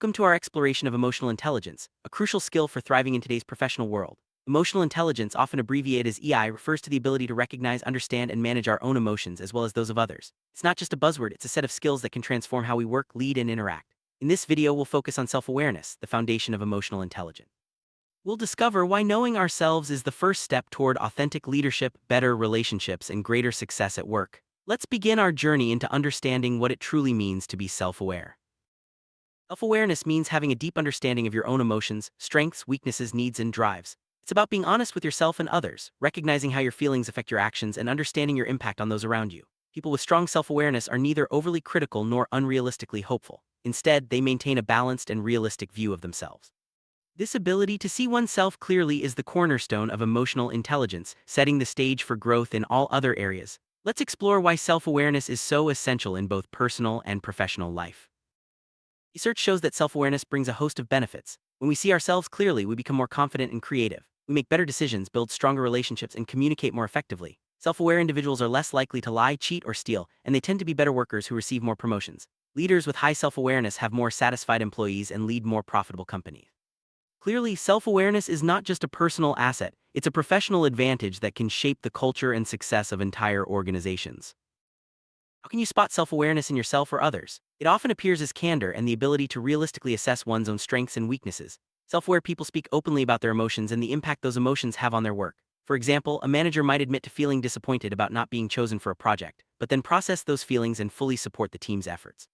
Welcome to our exploration of emotional intelligence, a crucial skill for thriving in today's professional world. Emotional intelligence, often abbreviated as EI, refers to the ability to recognize, understand, and manage our own emotions as well as those of others. It's not just a buzzword, it's a set of skills that can transform how we work, lead, and interact. In this video, we'll focus on self-awareness, the foundation of emotional intelligence. We'll discover why knowing ourselves is the first step toward authentic leadership, better relationships, and greater success at work. Let's begin our journey into understanding what it truly means to be self-aware. Self-awareness means having a deep understanding of your own emotions, strengths, weaknesses, needs, and drives. It's about being honest with yourself and others, recognizing how your feelings affect your actions, and understanding your impact on those around you. People with strong self-awareness are neither overly critical nor unrealistically hopeful. Instead, they maintain a balanced and realistic view of themselves. This ability to see oneself clearly is the cornerstone of emotional intelligence, setting the stage for growth in all other areas. Let's explore why self-awareness is so essential in both personal and professional life. Research shows that self-awareness brings a host of benefits. When we see ourselves clearly, we become more confident and creative. We make better decisions, build stronger relationships, and communicate more effectively. Self-aware individuals are less likely to lie, cheat, or steal, and they tend to be better workers who receive more promotions. Leaders with high self-awareness have more satisfied employees and lead more profitable companies. Clearly, self-awareness is not just a personal asset, it's a professional advantage that can shape the culture and success of entire organizations. How can you spot self-awareness in yourself or others? It often appears as candor and the ability to realistically assess one's own strengths and weaknesses. Self-aware people speak openly about their emotions and the impact those emotions have on their work. For example, a manager might admit to feeling disappointed about not being chosen for a project, but then process those feelings and fully support the team's efforts.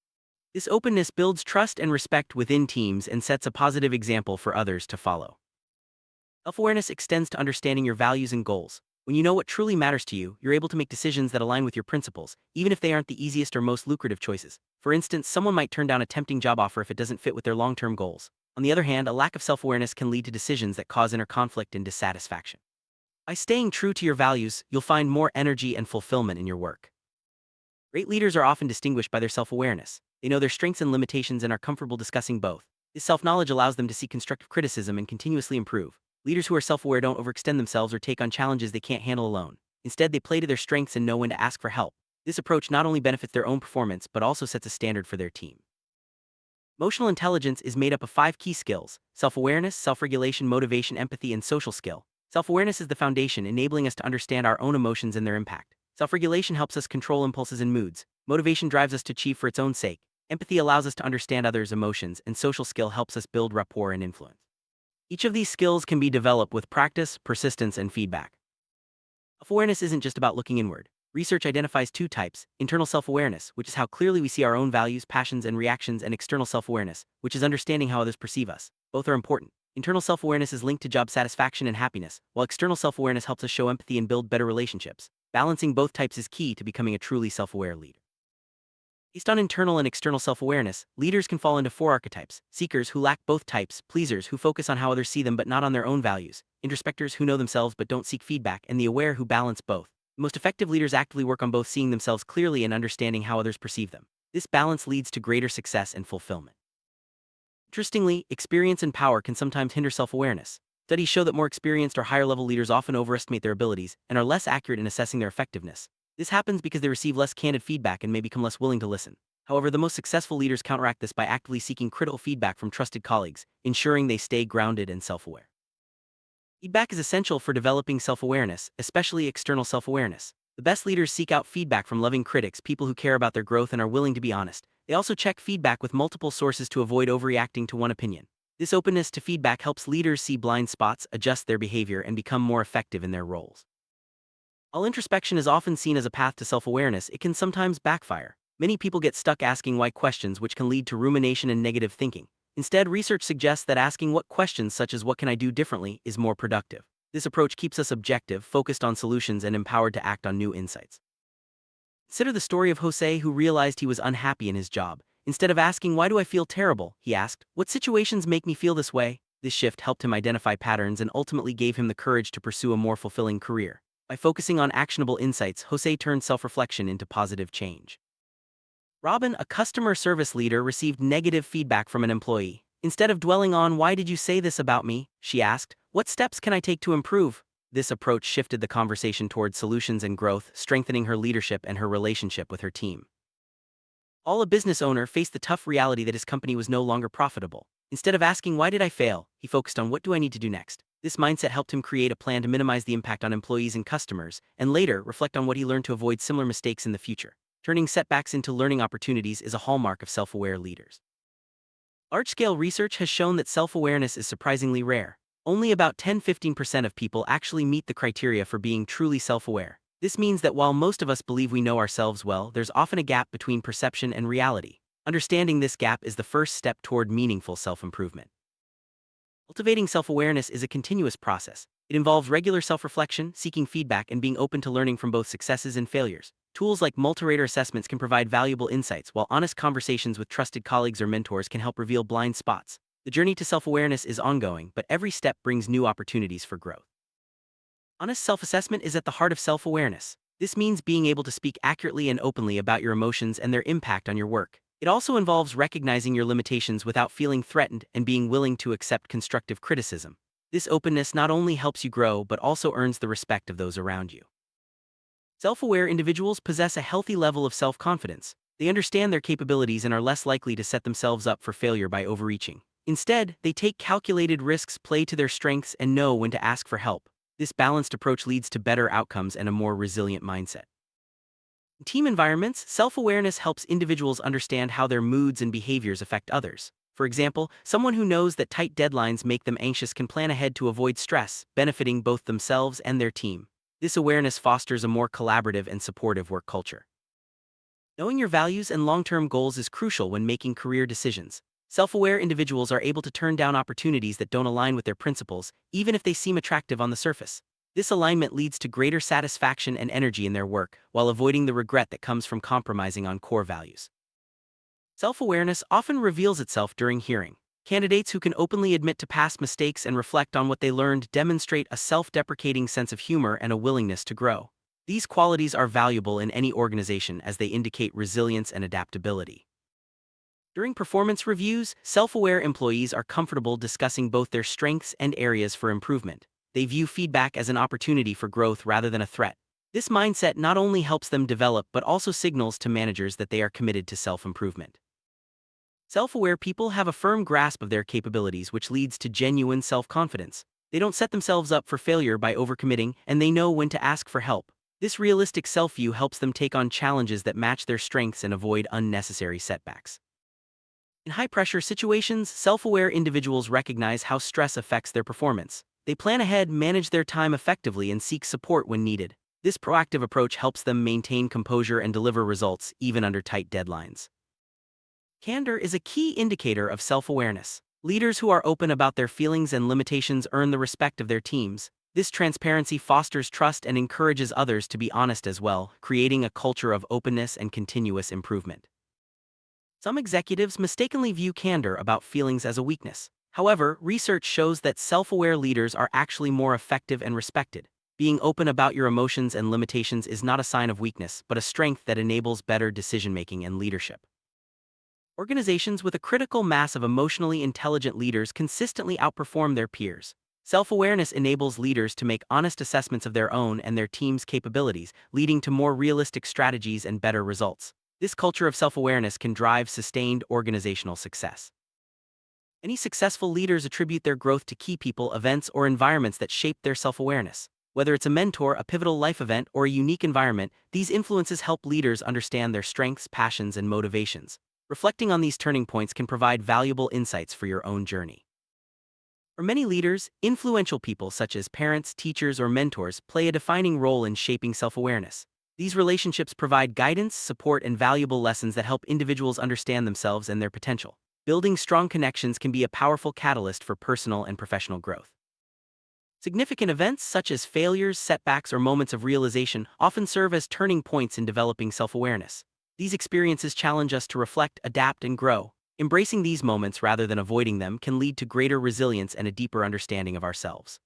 This openness builds trust and respect within teams and sets a positive example for others to follow. Self-awareness extends to understanding your values and goals. When you know what truly matters to you, you're able to make decisions that align with your principles, even if they aren't the easiest or most lucrative choices. For instance, someone might turn down a tempting job offer if it doesn't fit with their long-term goals. On the other hand, a lack of self-awareness can lead to decisions that cause inner conflict and dissatisfaction. By staying true to your values, you'll find more energy and fulfillment in your work. Great leaders are often distinguished by their self-awareness. They know their strengths and limitations and are comfortable discussing both. This self-knowledge allows them to see constructive criticism and continuously improve. Leaders who are self-aware don't overextend themselves or take on challenges they can't handle alone. Instead, they play to their strengths and know when to ask for help. This approach not only benefits their own performance but also sets a standard for their team. Emotional intelligence is made up of 5 key skills: self-awareness, self-regulation, motivation, empathy, and social skill. Self-awareness is the foundation, enabling us to understand our own emotions and their impact. Self-regulation helps us control impulses and moods. Motivation drives us to achieve for its own sake. Empathy allows us to understand others' emotions, and social skill helps us build rapport and influence. Each of these skills can be developed with practice, persistence, and feedback. Self-awareness isn't just about looking inward. Research identifies 2 types: internal self-awareness, which is how clearly we see our own values, passions, and reactions, and external self-awareness, which is understanding how others perceive us. Both are important. Internal self-awareness is linked to job satisfaction and happiness, while external self-awareness helps us show empathy and build better relationships. Balancing both types is key to becoming a truly self-aware leader. Based on internal and external self-awareness, leaders can fall into 4 archetypes: seekers who lack both types, pleasers who focus on how others see them but not on their own values, introspectors who know themselves but don't seek feedback, and the aware who balance both. The most effective leaders actively work on both seeing themselves clearly and understanding how others perceive them. This balance leads to greater success and fulfillment. Interestingly, experience and power can sometimes hinder self-awareness. Studies show that more experienced or higher-level leaders often overestimate their abilities and are less accurate in assessing their effectiveness. This happens because they receive less candid feedback and may become less willing to listen. However, the most successful leaders counteract this by actively seeking critical feedback from trusted colleagues, ensuring they stay grounded and self-aware. Feedback is essential for developing self-awareness, especially external self-awareness. The best leaders seek out feedback from loving critics, people who care about their growth and are willing to be honest. They also check feedback with multiple sources to avoid overreacting to one opinion. This openness to feedback helps leaders see blind spots, adjust their behavior, and become more effective in their roles. While introspection is often seen as a path to self-awareness, it can sometimes backfire. Many people get stuck asking why questions, which can lead to rumination and negative thinking. Instead, research suggests that asking what questions, such as what can I do differently, is more productive. This approach keeps us objective, focused on solutions, and empowered to act on new insights. Consider the story of Jose, who realized he was unhappy in his job. Instead of asking, "Why do I feel terrible?" he asked, "What situations make me feel this way?" This shift helped him identify patterns and ultimately gave him the courage to pursue a more fulfilling career. By focusing on actionable insights, Jose turned self-reflection into positive change. Robin, a customer service leader, received negative feedback from an employee. Instead of dwelling on "Why did you say this about me?" she asked, "What steps can I take to improve?" This approach shifted the conversation toward solutions and growth, strengthening her leadership and her relationship with her team. All a business owner faced the tough reality that his company was no longer profitable. Instead of asking, "Why did I fail?" he focused on, "What do I need to do next?" This mindset helped him create a plan to minimize the impact on employees and customers, and later reflect on what he learned to avoid similar mistakes in the future. Turning setbacks into learning opportunities is a hallmark of self-aware leaders. Large-scale research has shown that self-awareness is surprisingly rare. Only about 10–15% of people actually meet the criteria for being truly self-aware. This means that while most of us believe we know ourselves well, there's often a gap between perception and reality. Understanding this gap is the first step toward meaningful self-improvement. Cultivating self-awareness is a continuous process. It involves regular self-reflection, seeking feedback, and being open to learning from both successes and failures. Tools like multi-rater assessments can provide valuable insights, while honest conversations with trusted colleagues or mentors can help reveal blind spots. The journey to self-awareness is ongoing, but every step brings new opportunities for growth. Honest self-assessment is at the heart of self-awareness. This means being able to speak accurately and openly about your emotions and their impact on your work. It also involves recognizing your limitations without feeling threatened and being willing to accept constructive criticism. This openness not only helps you grow but also earns the respect of those around you. Self-aware individuals possess a healthy level of self-confidence. They understand their capabilities and are less likely to set themselves up for failure by overreaching. Instead, they take calculated risks, play to their strengths, and know when to ask for help. This balanced approach leads to better outcomes and a more resilient mindset. In team environments, self-awareness helps individuals understand how their moods and behaviors affect others. For example, someone who knows that tight deadlines make them anxious can plan ahead to avoid stress, benefiting both themselves and their team. This awareness fosters a more collaborative and supportive work culture. Knowing your values and long-term goals is crucial when making career decisions. Self-aware individuals are able to turn down opportunities that don't align with their principles, even if they seem attractive on the surface. This alignment leads to greater satisfaction and energy in their work, while avoiding the regret that comes from compromising on core values. Self-awareness often reveals itself during hearing. Candidates who can openly admit to past mistakes and reflect on what they learned demonstrate a self-deprecating sense of humor and a willingness to grow. These qualities are valuable in any organization as they indicate resilience and adaptability. During performance reviews, self-aware employees are comfortable discussing both their strengths and areas for improvement. They view feedback as an opportunity for growth rather than a threat. This mindset not only helps them develop but also signals to managers that they are committed to self-improvement. Self-aware people have a firm grasp of their capabilities, which leads to genuine self-confidence. They don't set themselves up for failure by overcommitting, and they know when to ask for help. This realistic self-view helps them take on challenges that match their strengths and avoid unnecessary setbacks. In high-pressure situations, self-aware individuals recognize how stress affects their performance. They plan ahead, manage their time effectively, and seek support when needed. This proactive approach helps them maintain composure and deliver results, even under tight deadlines. Candor is a key indicator of self-awareness. Leaders who are open about their feelings and limitations earn the respect of their teams. This transparency fosters trust and encourages others to be honest as well, creating a culture of openness and continuous improvement. Some executives mistakenly view candor about feelings as a weakness. However, research shows that self-aware leaders are actually more effective and respected. Being open about your emotions and limitations is not a sign of weakness, but a strength that enables better decision-making and leadership. Organizations with a critical mass of emotionally intelligent leaders consistently outperform their peers. Self-awareness enables leaders to make honest assessments of their own and their team's capabilities, leading to more realistic strategies and better results. This culture of self-awareness can drive sustained organizational success. Many successful leaders attribute their growth to key people, events, or environments that shape their self-awareness. Whether it's a mentor, a pivotal life event, or a unique environment, these influences help leaders understand their strengths, passions, and motivations. Reflecting on these turning points can provide valuable insights for your own journey. For many leaders, influential people such as parents, teachers, or mentors play a defining role in shaping self-awareness. These relationships provide guidance, support, and valuable lessons that help individuals understand themselves and their potential. Building strong connections can be a powerful catalyst for personal and professional growth. Significant events such as failures, setbacks, or moments of realization often serve as turning points in developing self-awareness. These experiences challenge us to reflect, adapt, and grow. Embracing these moments rather than avoiding them can lead to greater resilience and a deeper understanding of ourselves.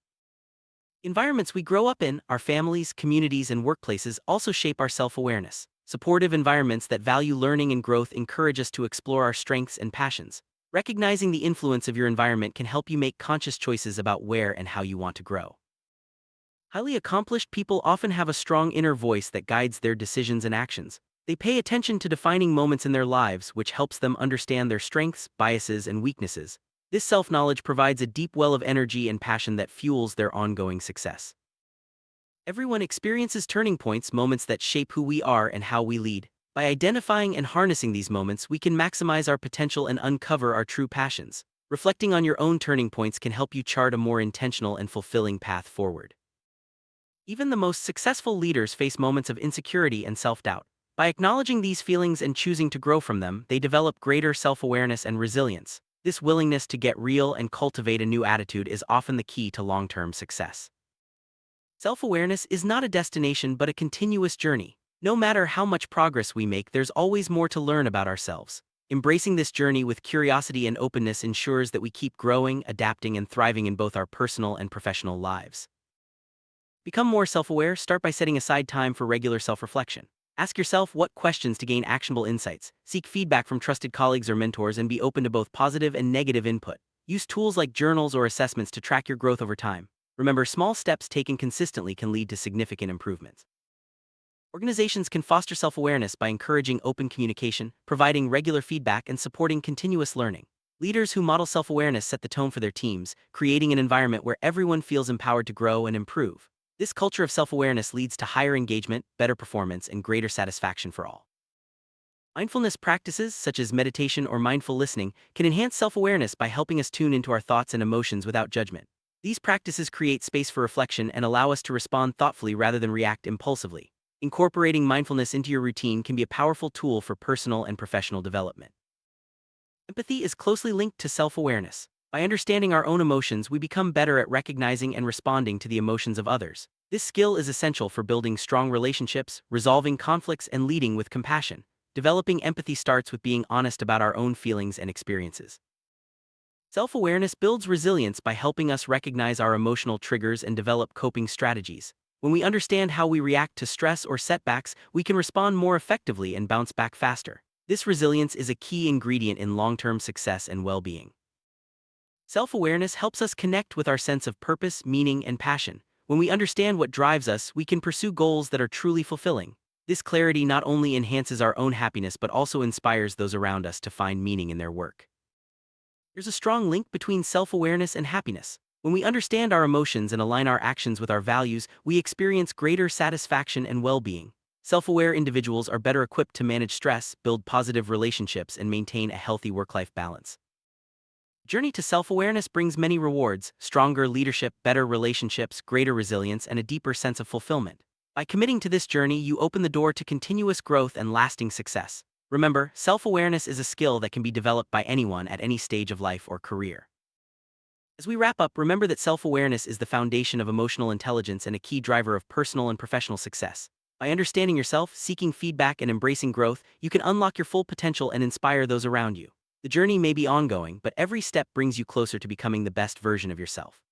Environments we grow up in, our families, communities, and workplaces also shape our self-awareness. Supportive environments that value learning and growth encourage us to explore our strengths and passions. Recognizing the influence of your environment can help you make conscious choices about where and how you want to grow. Highly accomplished people often have a strong inner voice that guides their decisions and actions. They pay attention to defining moments in their lives, which helps them understand their strengths, biases, and weaknesses. This self-knowledge provides a deep well of energy and passion that fuels their ongoing success. Everyone experiences turning points, moments that shape who we are and how we lead. By identifying and harnessing these moments, we can maximize our potential and uncover our true passions. Reflecting on your own turning points can help you chart a more intentional and fulfilling path forward. Even the most successful leaders face moments of insecurity and self-doubt. By acknowledging these feelings and choosing to grow from them, they develop greater self-awareness and resilience. This willingness to get real and cultivate a new attitude is often the key to long-term success. Self-awareness is not a destination but a continuous journey. No matter how much progress we make, there's always more to learn about ourselves. Embracing this journey with curiosity and openness ensures that we keep growing, adapting, and thriving in both our personal and professional lives. Become more self-aware. Start by setting aside time for regular self-reflection. Ask yourself what questions to gain actionable insights. Seek feedback from trusted colleagues or mentors and be open to both positive and negative input. Use tools like journals or assessments to track your growth over time. Remember, small steps taken consistently can lead to significant improvements. Organizations can foster self-awareness by encouraging open communication, providing regular feedback, and supporting continuous learning. Leaders who model self-awareness set the tone for their teams, creating an environment where everyone feels empowered to grow and improve. This culture of self-awareness leads to higher engagement, better performance, and greater satisfaction for all. Mindfulness practices, such as meditation or mindful listening, can enhance self-awareness by helping us tune into our thoughts and emotions without judgment. These practices create space for reflection and allow us to respond thoughtfully rather than react impulsively. Incorporating mindfulness into your routine can be a powerful tool for personal and professional development. Empathy is closely linked to self-awareness. By understanding our own emotions, we become better at recognizing and responding to the emotions of others. This skill is essential for building strong relationships, resolving conflicts, and leading with compassion. Developing empathy starts with being honest about our own feelings and experiences. Self-awareness builds resilience by helping us recognize our emotional triggers and develop coping strategies. When we understand how we react to stress or setbacks, we can respond more effectively and bounce back faster. This resilience is a key ingredient in long-term success and well-being. Self-awareness helps us connect with our sense of purpose, meaning, and passion. When we understand what drives us, we can pursue goals that are truly fulfilling. This clarity not only enhances our own happiness but also inspires those around us to find meaning in their work. There's a strong link between self-awareness and happiness. When we understand our emotions and align our actions with our values, we experience greater satisfaction and well-being. Self-aware individuals are better equipped to manage stress, build positive relationships, and maintain a healthy work-life balance. Journey to self-awareness brings many rewards: stronger leadership, better relationships, greater resilience, and a deeper sense of fulfillment. By committing to this journey, you open the door to continuous growth and lasting success. Remember, self-awareness is a skill that can be developed by anyone at any stage of life or career. As we wrap up, remember that self-awareness is the foundation of emotional intelligence and a key driver of personal and professional success. By understanding yourself, seeking feedback, and embracing growth, you can unlock your full potential and inspire those around you. The journey may be ongoing, but every step brings you closer to becoming the best version of yourself.